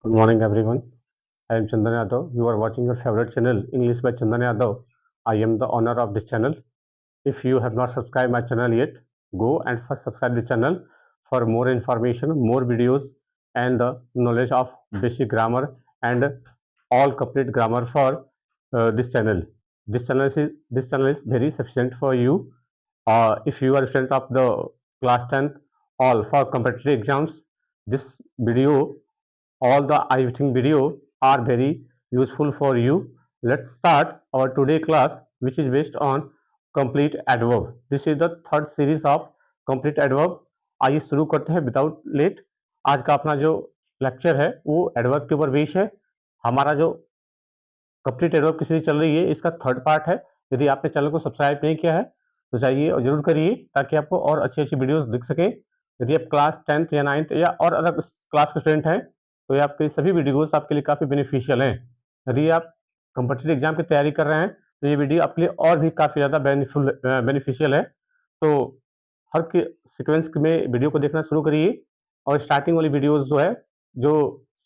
Good morning, everyone. I am Chandan Yadav. You are watching your favorite channel, English by Chandan Yadav. I am the owner of this channel. If you have not subscribed my channel yet, go and first subscribe the channel for more information, more videos, and the knowledge of basic grammar and all complete grammar for this channel. This channel is very sufficient for you. If you are a student of the class 10th, all for competitive exams, this video all the I think video are very useful for you. Let's start our today class, which is based on complete adverb. This is the third series of complete adverb. आइए शुरू करते हैं without late. आज का अपना जो lecture है वो एडवर्ब के ऊपर बेस है। हमारा जो कंप्लीट एडवर्ब की सीरीज चल रही है इसका थर्ड पार्ट है। यदि आपने चैनल को सब्सक्राइब नहीं किया है तो जाइए और जरूर करिए ताकि आपको और अच्छी अच्छी वीडियोस दिख सके। यदि आप क्लास 10th या 9th या और अदर क्लास के स्टूडेंट हैं तो ये आपके सभी वीडियोस आपके लिए काफ़ी बेनिफिशियल हैं। यदि आप कॉम्पिटिटिव एग्जाम की तैयारी कर रहे हैं तो ये वीडियो आपके लिए और भी काफ़ी ज़्यादा बेनिफिशियल है। तो हर के सीक्वेंस में वीडियो को देखना शुरू करिए और स्टार्टिंग वाली वीडियोस जो है जो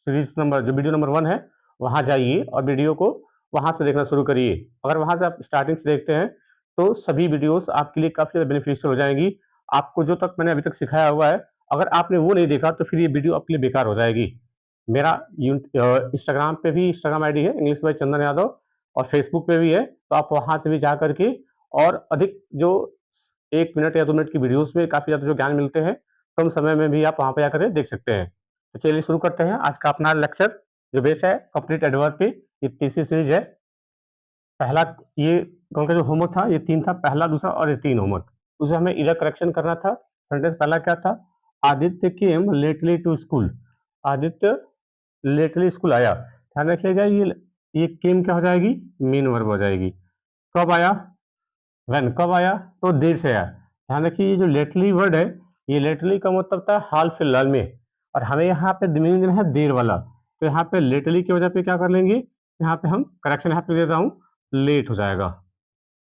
वीडियो नंबर 1 है वहाँ जाइए और वीडियो को वहाँ से देखना शुरू करिए। अगर वहाँ से आप स्टार्टिंग से देखते हैं तो सभी वीडियोस आपके लिए काफ़ी ज़्यादा बेनिफिशियल हो जाएंगी। आपको जो तक मैंने अभी तक सिखाया हुआ है अगर आपने वो नहीं देखा तो फिर ये वीडियो आपके लिए बेकार हो जाएगी। मेरा इंस्टाग्राम पे भी इंस्टाग्राम आईडी है इंग्लिश बाय चंदन यादव और फेसबुक पे भी है, तो आप वहाँ से भी जा करके और अधिक जो 1 मिनट या 2 मिनट की वीडियोस में काफ़ी ज़्यादा जो ज्ञान मिलते हैं, कम समय में भी आप वहाँ पे जाकर देख सकते हैं। तो चलिए शुरू करते हैं आज का अपना लेक्चर जो बेस है कंप्लीट एडवर्ब पे। ये तीसरी सीरीज है। पहला ये कल का जो होमवर्क था ये 3 था, पहला, दूसरा और ये 3 होमवर्क। उसे हमें इधर करेक्शन करना था। सेंटेंस पहला क्या था? Aditya came lately to school. Aditya lately school आया। ध्यान रखिएगा ये केम क्या हो जाएगी? मेन वर्ब हो जाएगी। कब आया? व्हेन। कब आया? तो देर से आया। ध्यान रखिए ये जो लेटली वर्ड है ये लेटली का मतलब था हाल फिलहाल में, और हमें यहाँ पे मीनिंग देना है देर वाला। तो यहाँ पे लेटली की वजह पे क्या कर लेंगे, यहाँ पे हम करेक्शन यहाँ पे दे रहा हूँ, लेट हो जाएगा।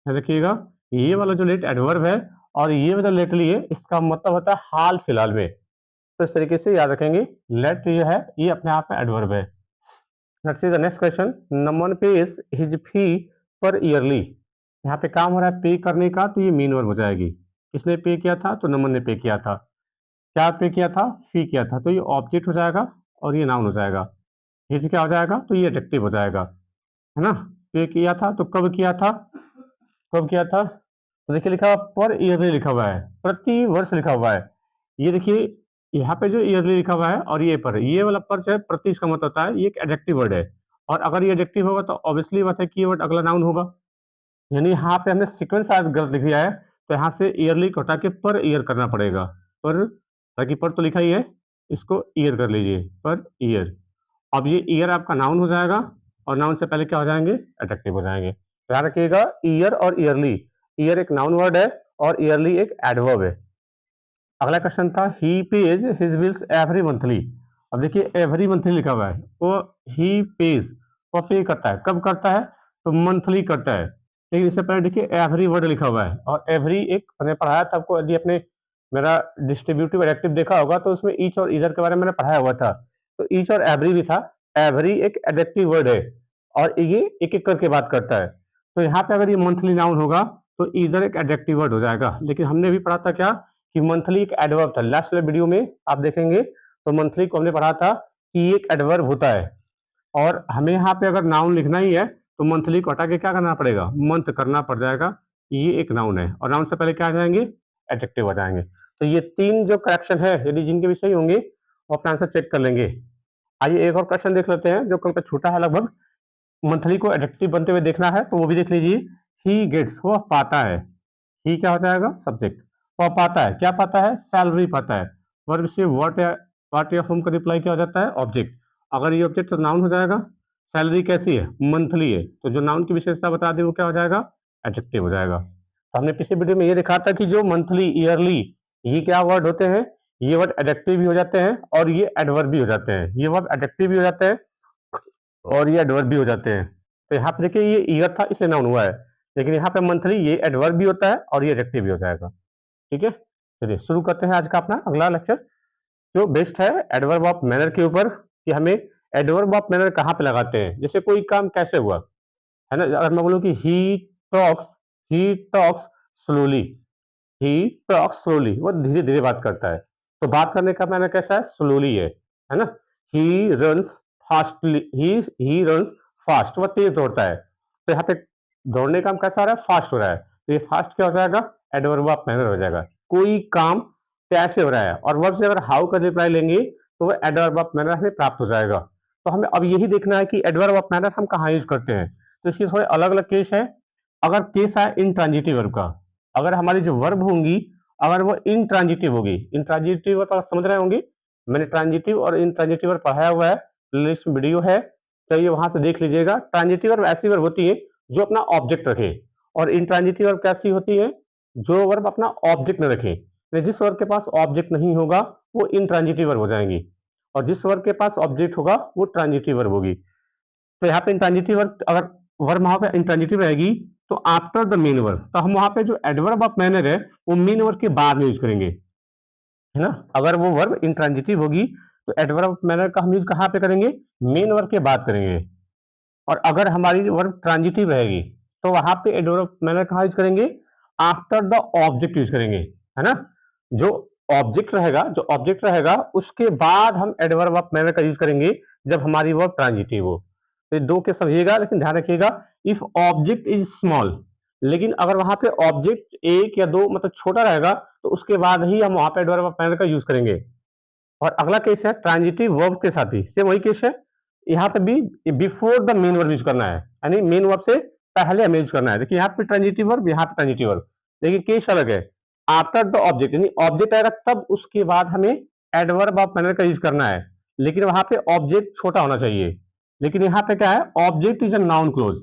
ध्यान रखिएगा ये वाला जो लेट एडवर्ब है और ये वाला लेटली है इसका मतलब होता है हाल फिलहाल में। तो इस तरीके से याद रखेंगे। लेट जो है ये अपने आप में एडवर्ब है। Let's see the next question. Naman pays his fee पर ईयरली। यहाँ पे काम हो रहा है पे करने का, तो ये मेन वर्ब हो जाएगी। किसने पे किया था? तो नमन ने पे किया था। क्या पे किया था? फी किया था। तो ये ऑब्जेक्ट हो जाएगा और ये नाउन हो जाएगा। हिज क्या हो जाएगा? तो ये एडजेक्टिव हो जाएगा, है ना। पे किया था तो कब किया था? कब किया था? तो देखिए लिखा हुआ पर ईयरली लिखा हुआ है, प्रति वर्ष लिखा हुआ है। ये देखिए यहाँ पे जो ईयरली लिखा हुआ है और ये पर, ये वाला पर जो है प्रति इसका मतलब होता है ये एक एडजेक्टिव वर्ड है, और अगर ये एडजेक्टिव होगा तो ऑब्वियसली बात है कि ये वर्ड अगला नाउन होगा। यानी यहाँ पे हमने सीक्वेंस शायद गलत लिख दिया है, तो यहाँ से ईयरली को हटा के पर ईयर करना पड़ेगा। पर, बाकी पर तो लिखा ही है, इसको ईयर कर लीजिए, पर ईयर। अब ये ईयर आपका नाउन हो जाएगा और नाउन से पहले क्या हो जाएंगे? एडजेक्टिव हो जाएंगे। ध्यान रखिएगा ईयर और ईयरली, ईयर एक नाउन वर्ड है और ईयरली एक एडवर्ब है। अगला क्वेश्चन था he pays his bills every monthly. अब देखिए एवरी मंथली लिखा हुआ है, वो ही पेज वो पे करता है, कब करता है? तो मंथली करता है। लेकिन इससे पहले देखिए एवरी वर्ड लिखा हुआ है, और एवरी एक मैंने पढ़ाया था आपको, यदि आपने मेरा डिस्ट्रीब्यूटिव एडजेक्टिव देखा होगा तो उसमें ईच और ईदर के बारे में मैंने पढ़ाया हुआ था। तो ईच और एवरी भी था। एवरी एक एडजेक्टिव वर्ड है और ये एक एक करके बात करता है। तो यहाँ पे अगर ये मंथली नाउन होगा तो ईदर एक एडजेक्टिव वर्ड हो जाएगा। लेकिन हमने भी पढ़ा था क्या कि मंथली एक एडवर्ब था। लास्ट वाले वीडियो में आप देखेंगे तो मंथली को हमने पढ़ा था कि एक एडवर्ब होता है, और हमें यहाँ पे अगर नाउन लिखना ही है तो मंथली को हटा के क्या करना पड़ेगा? मंथ करना पड़ जाएगा। ये एक नाउन है और नाउन से पहले क्या आ जाएंगे? एडजेक्टिव आ जाएंगे। तो ये 3 जो करेक्शन है यदि जिनके भी सही होंगे वो अपना आंसर चेक कर लेंगे। आइए एक और क्वेश्चन देख लेते हैं जो कल का छूटा है लगभग। मंथली को एडजेक्टिव बनते हुए देखना है तो वो भी देख लीजिए। ही गेट्स वह पाता है। ही क्या हो जाएगा? सब्जेक्ट। वह पाता है, क्या पाता है? सैलरी पाता है। वर्ब से व्हाट या होम का रिप्लाई क्या हो जाता है? ऑब्जेक्ट। अगर ये ऑब्जेक्ट तो नाउन हो जाएगा। सैलरी कैसी है? मंथली है, तो जो नाउन की विशेषता बता दी वो क्या हो जाएगा? एडजेक्टिव हो जाएगा। तो हमने पिछले वीडियो में ये देखा था कि जो मंथली, ईयरली, ये क्या वर्ड होते हैं? ये वर्ड एडजेक्टिव भी हो जाते हैं और ये एडवर्ब भी हो जाते हैं। ये वर्ड एडजेक्टिव भी हो जाते हैं और ये एडवर्ब भी हो जाते हैं। तो यहाँ पे देखिए ये ईयर था इसलिए नाउन हुआ है, लेकिन यहाँ पे मंथली ये एडवर्ब भी होता है और ये एडजेक्टिव भी हो जाएगा। ठीक है, चलिए शुरू करते हैं आज का अपना अगला लेक्चर जो बेस्ड है एडवर्ब ऑफ मैनर के ऊपर, कि हमें एडवर्ब ऑफ मैनर कहाँ पे लगाते हैं? जैसे कोई काम कैसे हुआ, है ना? अगर मैं बोलूँ कि he talks slowly, he talks slowly, वो धीरे-धीरे बात करता है। तो बात करने का मैनर कैसा है? स्लोली है ना? He runs fastly, he runs fast, वो तेज़ दौड़ता है। तो यहाँ पे दौड़ने का काम कैसा आ रहा है? फास्ट हो रहा है। तो ये फास्ट क्या हो जाएगा? एडवर्ब ऑफ मैनर हो जाएगा। कोई काम कैसे हो रहा है, और वर्ब से अगर हाउ का रिप्लाई लेंगे तो वो एडवर्ब ऑफ मैनर हमें प्राप्त हो जाएगा। तो हमें अब यही देखना है कि एडवर्ब ऑफ मैनर हम कहाँ यूज़ करते हैं। तो इसके थोड़े अलग-अलग केस है। अगर केस है इंट्रांजिटिव वर्ब का, अगर हमारी जो वर्ब होंगी अगर वो इंट्रांजिटिव होगी, इंट्रांजिटिव वर्ब आप समझ रहे होंगे, मैंने ट्रांजिटिव और इंट्रांजिटिव वर्ब पढ़ाया हुआ है, प्लेलिस्ट में वीडियो है, चाहिए वहां से देख लीजिएगा। ट्रांजिटिव वर्ब ऐसी वर्ब होती है जो अपना ऑब्जेक्ट रखे, और इंट्रांजिटिव वर्ब कैसी होती है? जो वर्ब अपना ऑब्जेक्ट न रखे। तो जिस वर्ब के पास ऑब्जेक्ट नहीं होगा वो इंट्रांजिटिव वर्ब हो जाएंगी, और जिस वर्ब के पास ऑब्जेक्ट होगा वो ट्रांजिटिव वर्ब होगी। तो यहाँ पे इंट्रांजिटिव वर्ब, अगर वर्ब वहां पे इंट्रांजिटिव रहेगी तो आफ्टर द मेन वर्ब, तो हम वहां पे जो एडवर्ब ऑफ मैनर है वो मेन वर्ब के बाद में यूज करेंगे, है ना? अगर वो वर्ब इंट्रांजिटिव होगी तो एडवर्ब ऑफ मैनर का हम यूज कहाँ पे करेंगे? मेन वर्ब के बाद करेंगे। और अगर हमारी वर्ब ट्रांजिटिव रहेगी तो वहां पे एडवर्ब ऑफ मैनर कहाँ यूज करेंगे? आफ्टर द ऑब्जेक्ट यूज करेंगे, है ना? जो जो ऑब्जेक्ट रहेगा उसके बाद हम एडवर्ब ऑफ मैनर का यूज करेंगे जब हमारी वर्ब ट्रांजिटिव हो। तो ये दो के समझिएगा, लेकिन ध्यान रखिएगा, इफ ऑब्जेक्ट इज स्मॉल, लेकिन अगर वहां पे ऑब्जेक्ट एक या दो मतलब छोटा रहेगा तो उसके बाद ही हम वहां पे एडवर्ब ऑफ मैनर का यूज करेंगे। और अगला केस है ट्रांजिटिव वर्ब के साथ ही सेम वही केस है। यहाँ पे भी before the main verb use करना है, यानी मेन वर्ब से पहले हमें यूज करना है। देखिए यहाँ पे ट्रांजिटिव वर्ब, यहाँ पे ट्रांजिटिव वर्ब, लेकिन केस अलग है। आफ्टर द ऑब्जेक्ट, यानी ऑब्जेक्ट आएगा तब उसके बाद हमें एडवर्ब ऑफ मैनर का यूज करना है, लेकिन वहां पे ऑब्जेक्ट छोटा होना चाहिए। लेकिन यहाँ पे क्या है? Object is a noun close,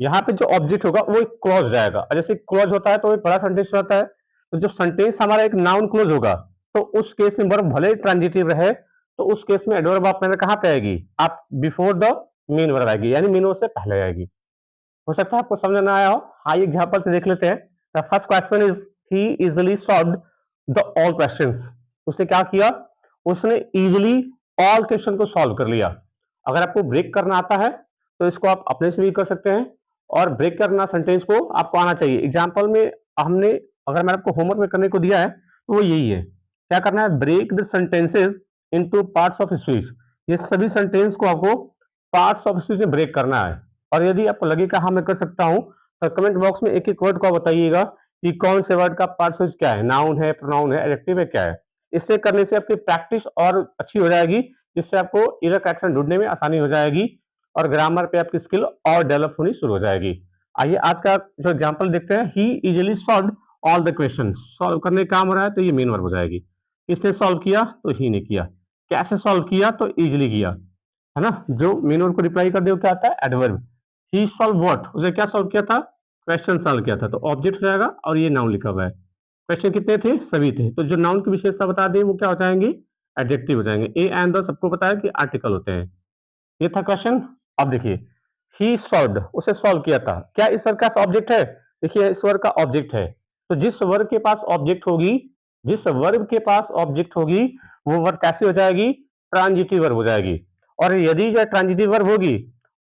यहाँ पे जो ऑब्जेक्ट होगा वो एक क्लॉज हो जाएगा, और जैसे क्लॉज होता है तो एक बड़ा सेंटेंस होता है, तो जब सेंटेंस हमारा एक नाउन क्लोज होगा तो उस केस में वर्ब भले ट्रांजिटिव रहे तो उस केस में एडवर्ब ऑफ मैनर कहाँ पे आएगी? आप बिफोर द मेन वर्ब आएगी, यानी मेन वर्ब से पहले आएगी। हो सकता है आपको समझ ना आया हो। हाँ, एग्जांपल से देख लेते हैं। The first question is he easily solved the all questions. उसने क्या किया? उसने इजीली ऑल क्वेश्चन को सॉल्व कर लिया। अगर आपको ब्रेक करना आता है तो इसको आप अपने से भी कर सकते हैं, और ब्रेक करना सेंटेंस को आपको आना चाहिए। एग्जाम्पल में हमने, अगर मैंने आपको होमवर्क में करने को दिया है तो वो यही है। क्या करना है? Break the sentences into parts of speech. ये सभी सेंटेंस को आपको पार्ट्स ऑफ स्पीच में ब्रेक करना है। और यदि आपको लगे कि हाँ मैं कर सकता हूं, तो कमेंट बॉक्स में एक एक वर्ड को आप बताइएगा कि कौन से वर्ड का पार्ट स्पीच क्या है, नाउन है, प्रोनाउन है, एडजेक्टिव है, क्या है। इससे करने से आपकी प्रैक्टिस और अच्छी हो जाएगी, जिससे आपको इरर करेक्शन ढूंढने में आसानी हो जाएगी, और ग्रामर पे आपकी स्किल और डेवलप होनी शुरू हो जाएगी। आइए आज का जो एग्जाम्पल देखते हैं। He easily solve all the question. Solve करने का काम हो रहा है तो ये मेन वर्ब हो जाएगी। किसने सॉल्व किया? तो ही ने किया। कैसे सॉल्व किया? तो इजिली किया, है ना? जो मेन वर्ब को रिप्लाई कर दे वो क्या आता है? एडवर्ब। ही सॉल्व व्हाट, उसने क्या सॉल्व किया था? क्वेश्चन सॉल्व किया था, तो ऑब्जेक्ट हो जाएगा, और ये नाउन लिखा हुआ है। क्वेश्चन कितने थे? सभी थे। तो जो नाउन की विशेषता बता दें वो क्या हो जाएंगे? एडजेक्टिव हो जाएंगे। ए एंड द सबको पता है कि आर्टिकल होते हैं। ये था क्वेश्चन। अब देखिए, ही सॉल्व्ड, उसे सॉल्व किया था। क्या इस वर्ग का ऑब्जेक्ट है? देखिए इस वर्ग का ऑब्जेक्ट है, तो जिस वर्ग के पास ऑब्जेक्ट होगी, जिस वर्ग के पास ऑब्जेक्ट होगी वो वर्ग कैसे हो जाएगी? ट्रांजिटिव वर्ब हो जाएगी। और यदि जो ट्रांजिटिव वर्ब होगी,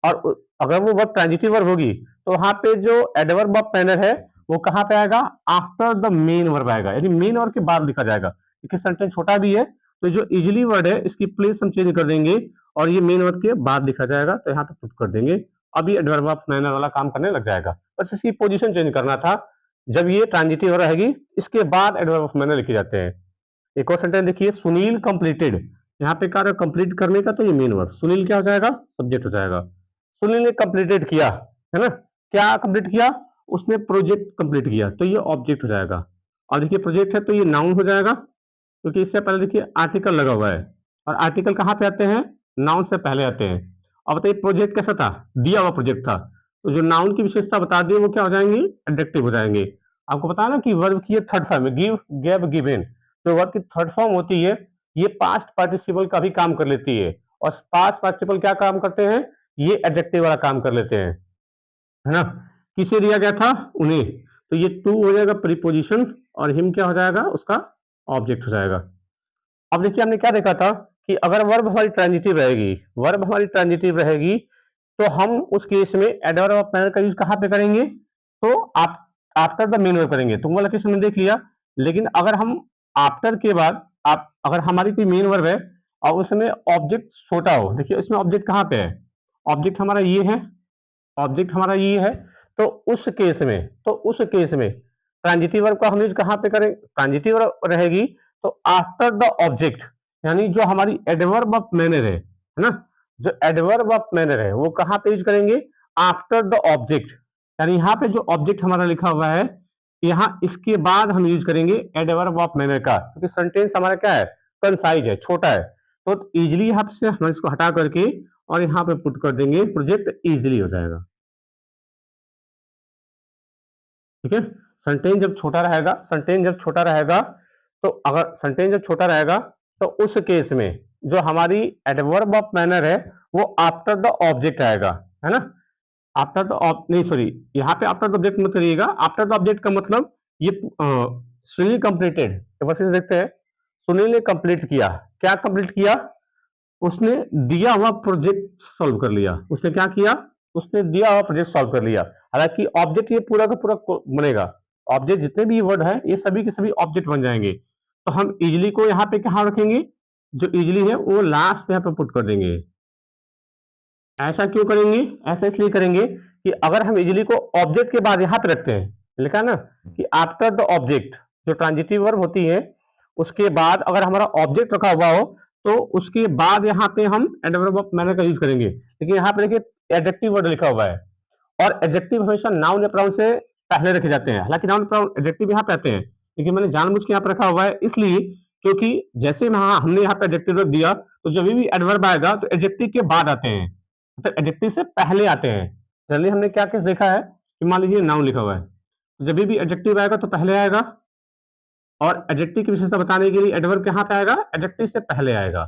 और अगर वो वर्ब ट्रांजिटिव वर्ब होगी तो वहां पे जो एडवर्ब ऑफ मैनर है वो कहां पे आएगा? आफ्टर द मेन वर्ब आएगा, यानी मेन वर्ब के बाद लिखा जाएगा। क्योंकि सेंटेंस छोटा भी है तो जो इजिली वर्ड है इसकी प्लेस हम चेंज कर देंगे, और ये मेन वर्ब के बाद लिखा जाएगा, तो यहाँ पे पुट कर देंगे। अब ये एडवर्ब ऑफ मैनर वाला काम करने लग जाएगा। बस इसकी पोजीशन चेंज करना था। जब ये ट्रांजिटिव रहेगी इसके बाद एडवर्ब ऑफ मैनर लिखे जाते हैं। एक और सेंटेंस देखिए, सुनील कंप्लीटेड। यहाँ पे कार्य कंप्लीट करने का, तो ये मेन वर्ब। सुनील क्या हो जाएगा? सब्जेक्ट हो जाएगा। सुनील ने कंप्लीटेड किया, है ना? क्या कंप्लीट किया? उसने प्रोजेक्ट कंप्लीट किया, तो ये ऑब्जेक्ट हो जाएगा। और देखिए प्रोजेक्ट है तो ये नाउन हो जाएगा, क्योंकि इससे पहले देखिए आर्टिकल लगा हुआ है, और आर्टिकल कहाँ पे आते हैं? नाउन से पहले आते हैं। अब बताइए प्रोजेक्ट कैसा था? दिया हुआ प्रोजेक्ट था, तो जो नाउन की विशेषता बता दी वो क्या हो जाएंगी? एडजेक्टिव हो जाएंगे। आपको पता है ना कि वर्ब की थर्ड फॉर्म है, गिव, गेव, गिवन। जो वर्ब की थर्ड फॉर्म होती है ये पास्ट पार्टिसिपल का भी काम कर लेती है, और पास्ट पार्टिसिपल क्या काम करते हैं? ये एडजेक्टिव वाला काम कर लेते हैं, है ना? किसे दिया गया था? उन्हें। तो ये टू हो जाएगा प्रीपोजिशन, और हिम क्या हो जाएगा? उसका ऑब्जेक्ट हो जाएगा। अब देखिए हमने क्या देखा था कि अगर वर्ब हमारी ट्रांजिटिव रहेगी, वर्ब हमारी ट्रांजिटिव रहेगी, तो हम उस केस में एडवर्ब ऑफ मैनर का यूज कहाँ पे करेंगे? तो आप आफ्टर द मेन वर्ब करेंगे। तुम वाला केस हमने देख लिया। लेकिन अगर हम आफ्टर के बाद आप अगर हमारी कोई मेन वर्ब है और उसमें ऑब्जेक्ट छोटा हो, देखिए इसमें ऑब्जेक्ट कहाँ पे है? ऑब्जेक्ट हमारा ये है, ऑब्जेक्ट हमारा ये है। तो उस केस में ट्रांजिटिव वर्ब का हम यूज कहाँ पे करें? ट्रांजिटिव वर्ब रहेगी तो आफ्टर द ऑब्जेक्ट, यानी जो हमारी एडवर्ब ऑफ मैनर है ना, जो एडवर्ब ऑफ मैनर है वो कहाँ पे यूज करेंगे? After the object. यानी यहाँ पे जो ऑब्जेक्ट हमारा लिखा हुआ है, यहाँ इसके बाद हम यूज करेंगे एडवर्ब ऑफ मैनर का, क्योंकि सेंटेंस हमारा क्या है? कंसाइज है, छोटा है। तो इजिली यहाँ से हम इसको हटा करके और यहाँ पे पुट कर देंगे, प्रोजेक्ट इजिली हो जाएगा। ठीक है, सेंटेंस जब छोटा रहेगा, सेंटेंस जब छोटा रहेगा, तो अगर सेंटेंस जब छोटा रहेगा तो उस केस में जो हमारी एडवर्ब ऑफ मैनर है वो आफ्टर द ऑब्जेक्ट आएगा, है ना? आफ्टर द नहीं सॉरी, यहाँ पे आफ्टर द ऑब्जेक्ट मत करिएगा। आफ्टर द ऑब्जेक्ट का मतलब ये सुनील कंप्लीटेड, एक बार फिर से देखते हैं। सुनील ने कंप्लीट किया, क्या कंप्लीट किया? उसने दिया हुआ प्रोजेक्ट सॉल्व कर लिया। उसने क्या किया? उसने दिया हुआ प्रोजेक्ट सॉल्व कर लिया। हालांकि ऑब्जेक्ट ये पूरा का पूरा बनेगा, ऑब्जेक्ट जितने भी वर्ड है ये सभी के सभी ऑब्जेक्ट बन जाएंगे। तो हम इजिली को यहाँ पे कहाँ रखेंगे? जो इजिली है वो लास्ट में यहाँ पे पुट कर देंगे। ऐसा क्यों करेंगे? ऐसा इसलिए करेंगे कि अगर हम इजिली को ऑब्जेक्ट के बाद यहाँ पे रखते हैं, लिखा ना कि आफ्टर द ऑब्जेक्ट, जो ट्रांजिटिव वर्ब होती है उसके बाद अगर हमारा ऑब्जेक्ट रखा हुआ हो तो उसके बाद यहाँ पे हम एडवर्ब ऑफ मैनर का यूज करेंगे। लेकिन यहाँ पे देखिए एडजेक्टिव वर्ड लिखा हुआ है, और एडजेक्टिव हमेशा नाउन या प्रोनाउन से पहले रखे जाते हैं। हालांकि नाउन प्रोनाउन एडजेक्टिव यहाँ पे आते हैं, लेकिन मैंने जानबूझ के यहाँ पे रखा हुआ है इसलिए क्योंकि जैसे हमने यहाँ पे एडजेक्टिव रख दिया तो जब भी एडवर्ब आएगा तो एडजेक्टिव के बाद आते हैं, मतलब एडजेक्टिव से पहले आते हैं। जनरली हमने क्या केस देखा है कि मान लीजिए नाउन लिखा हुआ है, जब भी एडजेक्टिव आएगा तो पहले आएगा, और एडजेक्टिव की विशेषता बताने के लिए एडवर्ब कहाँ पे आएगा? एडजेक्टिव से पहले आएगा।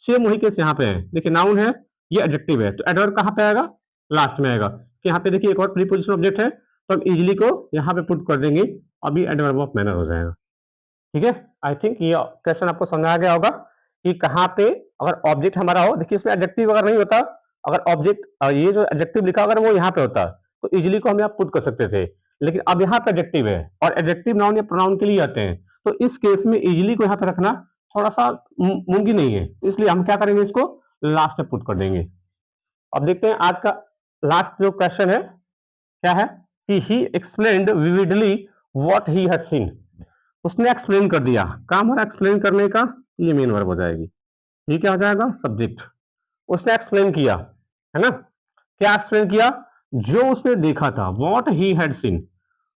सेम वही केस यहाँ पे है। देखिए नाउन है, ये एडजेक्टिव है, तो एडवर्ब कहाँ पे आएगा? लास्ट में आएगा। तो यहाँ पे देखिए एक और प्रीपोजिशन ऑब्जेक्ट है, तो हम इजिली को यहाँ पे पुट कर देंगे, अभी एडवर्ब ऑफ मैनर हो जाएगा। ठीक है, आई थिंक ये क्वेश्चन आपको समझ आ गया होगा कि कहाँ पे अगर ऑब्जेक्ट हमारा हो। देखिए इसमें एडजेक्टिव अगर नहीं होता, अगर ऑब्जेक्ट ये जो एडजेक्टिव लिखा अगर वो यहाँ पे होता तो इजिली को हम यहाँ पुट कर सकते थे, लेकिन अब यहाँ पे एडजेक्टिव है और एडजेक्टिव नाउन या प्रोनाउन के लिए आते हैं, तो इस केस में इजिली को यहाँ पे रखना थोड़ा सा मुमकिन नहीं है, इसलिए हम क्या करेंगे? इसको लास्ट में पुट कर देंगे। अब देखते हैं आज का लास्ट जो क्वेश्चन है क्या है कि ही explained vividly what he had seen. उसने एक्सप्लेन कर दिया, काम हमारा एक्सप्लेन करने का, ये मेन वर्ब हो जाएगी। ये क्या हो जाएगा? सब्जेक्ट। उसने एक्सप्लेन किया, है ना? क्या एक्सप्लेन किया? जो उसने देखा था, what he had seen.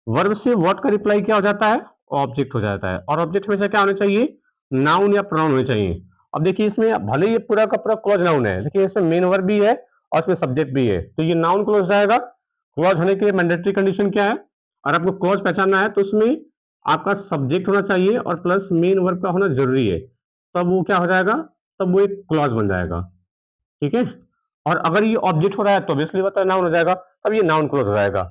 Verb से व्हाट का रिप्लाई क्या हो जाता है? ऑब्जेक्ट हो जाता है, और ऑब्जेक्ट हमेशा क्या होने चाहिए? नाउन या प्रोनाउन होने चाहिए। अब देखिए इसमें भले ये पूरा का पूरा क्लॉज नाउन है, लेकिन इसमें मेन वर्ब भी है और इसमें सब्जेक्ट भी है, तो ये नाउन क्लॉज जाएगा। क्लॉज होने के लिए मैंडेटरी कंडीशन क्या है? और आपको क्लॉज पहचानना है तो उसमें आपका सब्जेक्ट होना चाहिए और प्लस मेन वर्ब का होना जरूरी है, तब वो क्या हो जाएगा? तब वो एक क्लॉज बन जाएगा। ठीक है, और अगर ये ऑब्जेक्ट हो रहा है तो ऑब्वियसली बता नाउन हो जाएगा, तब ये नाउन क्लोज हो जाएगा।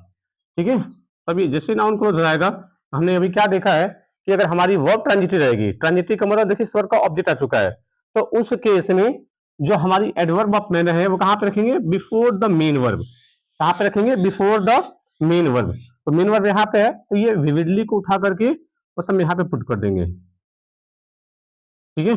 ठीक है, तब ये जैसे नाउन क्लोज हो जाएगा, हमने अभी क्या देखा है कि अगर हमारी वर्ब ट्रांजिटिव रहेगी, ट्रांजिटिव का मतलब देखिए स्वर का ऑब्जेक्ट आ चुका है, तो उस केस में जो हमारी एडवर्ब ऑफ मैनर है वो कहाँ पे रखेंगे? Before the main verb. कहाँ पे रखेंगे? Before the main verb. तो मेन वर्ब यहाँ पे है, तो ये विविडली को उठा करके बस हम यहाँ पे पुट कर देंगे। ठीक है,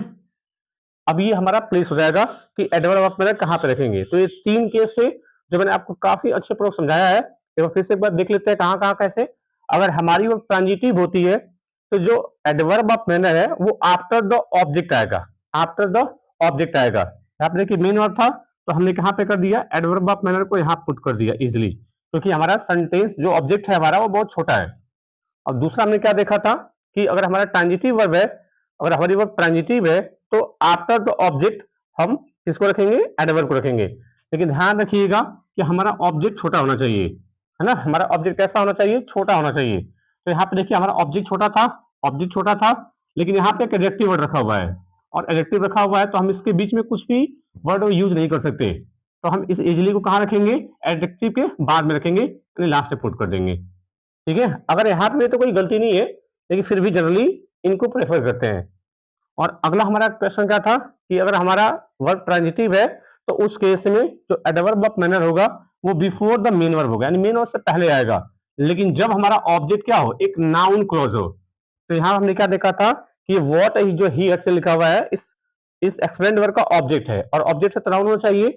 अब ये हमारा प्लेस हो जाएगा कि एडवर्ब ऑफ मैनर कहाँ पे रखेंगे। तो ये तीन केस थे जो मैंने आपको काफी अच्छे पूर्वक समझाया है। एक बार फिर से एक बार देख लेते हैं कहाँ कहाँ कैसे। अगर हमारी वो ट्रांजिटिव होती है तो जो एडवर्ब ऑफ मैनर है वो आफ्टर द ऑब्जेक्ट आएगा, आफ्टर द ऑब्जेक्ट आएगा। यहाँ पे देखिए मेन वर्ब था तो हमने कहाँ पे कर दिया? एडवर्ब ऑफ मैनर को यहाँ पुट कर दिया इजिली, क्योंकि हमारा सेंटेंस जो ऑब्जेक्ट है हमारा वो बहुत छोटा है। और दूसरा हमने क्या देखा था कि अगर हमारा ट्रांजिटिव वर्ब है, अगर हमारी वर्ब ट्रांजिटिव है तो आफ्टर द ऑब्जेक्ट हम किसको रखेंगे? एडवर्ब को रखेंगे। लेकिन ध्यान रखिएगा कि हमारा ऑब्जेक्ट छोटा होना चाहिए, है ना? हमारा ऑब्जेक्ट कैसा होना चाहिए? छोटा होना चाहिए। तो यहाँ पे देखिए हमारा ऑब्जेक्ट छोटा था, ऑब्जेक्ट छोटा था, लेकिन यहाँ पे एक एडजेक्टिव वर्ड रखा हुआ है, और एडजेक्टिव रखा हुआ है तो हम इसके बीच में कुछ भी वर्ड यूज नहीं कर सकते। तो हम इस इजिली को कहाँ रखेंगे? एडजेक्टिव के बाद में रखेंगे, लास्ट में पुट कर देंगे। ठीक है, अगर यहाँ पे तो कोई गलती नहीं है, लेकिन फिर भी जनरली इनको प्रेफर करते हैं। और अगला हमारा क्वेश्चन क्या था कि अगर हमारा वर्ब ट्रांजिटिव है तो उस केस में जो एडवर्ब ऑफ मैनर होगा वो बिफोर द मेन वर्ब होगा, यानी मेन वर्ब से पहले आएगा। लेकिन जब हमारा ऑब्जेक्ट क्या हो, एक नाउन क्लॉज हो, तो यहां हमने क्या देखा था कि व्हाट जो ही से लिखा हुआ है इस एक्सप्लेन्ड वर्ब का ऑब्जेक्ट है, और ऑब्जेक्ट से तो नाउन होना चाहिए।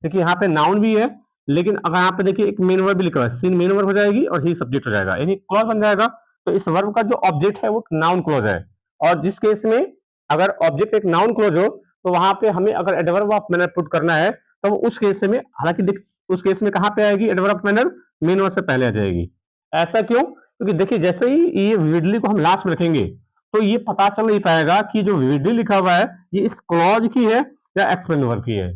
देखिए यहाँ पे नाउन भी है, लेकिन अगर यहाँ पे देखिए एक मेन वर्ब भी लिखा हुआ है, सीन मेन वर्ब हो जाएगी और ही सब्जेक्ट हो जाएगा, यानी क्लॉज बन जाएगा। तो इस वर्ब का जो ऑब्जेक्ट है वो नाउन क्लॉज है, और जिस केस में अगर ऑब्जेक्ट एक नाउन क्लॉज हो तो वहां पे हमें अगर एडवर्ब ऑफ मैनर पुट करना है तो उस केस में, हालांकि उस केस में कहां पे आएगी adverb of manner, main verb से पहले आ जाएगी। ऐसा क्यों? क्योंकि देखिए जैसे ही ये विडली को हम लास्ट में रखेंगे तो ये पता चल नहीं पाएगा कि जो विडली लिखा हुआ है ये इस क्लॉज की है या एक्सप्लेन वर्ब की है।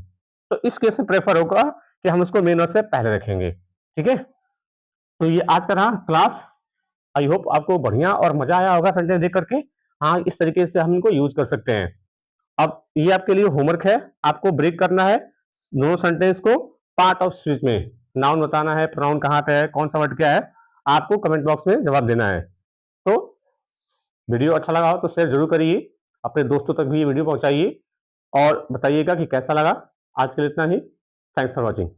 तो इस केस में प्रेफर होगा कि हम उसको मेन वर्ब से पहले रखेंगे। ठीक है, तो ये आज का रहा क्लास। आई होप आपको बढ़िया और मजा आया होगा सेंटेंस देख करके। हाँ, इस तरीके से हम इनको यूज कर सकते हैं। अब ये आपके लिए होमवर्क है, आपको ब्रेक करना है दोनों सेंटेंस को पार्ट ऑफ स्पीच में। नाउन बताना है, प्रोनाउन कहाँ पे है, कौन सा वर्ड क्या है, आपको कमेंट बॉक्स में जवाब देना है। तो वीडियो अच्छा लगा हो तो शेयर जरूर करिए, अपने दोस्तों तक भी ये वीडियो पहुंचाइए और बताइएगा कि कैसा लगा। आज के लिए इतना ही। Thanks for watching.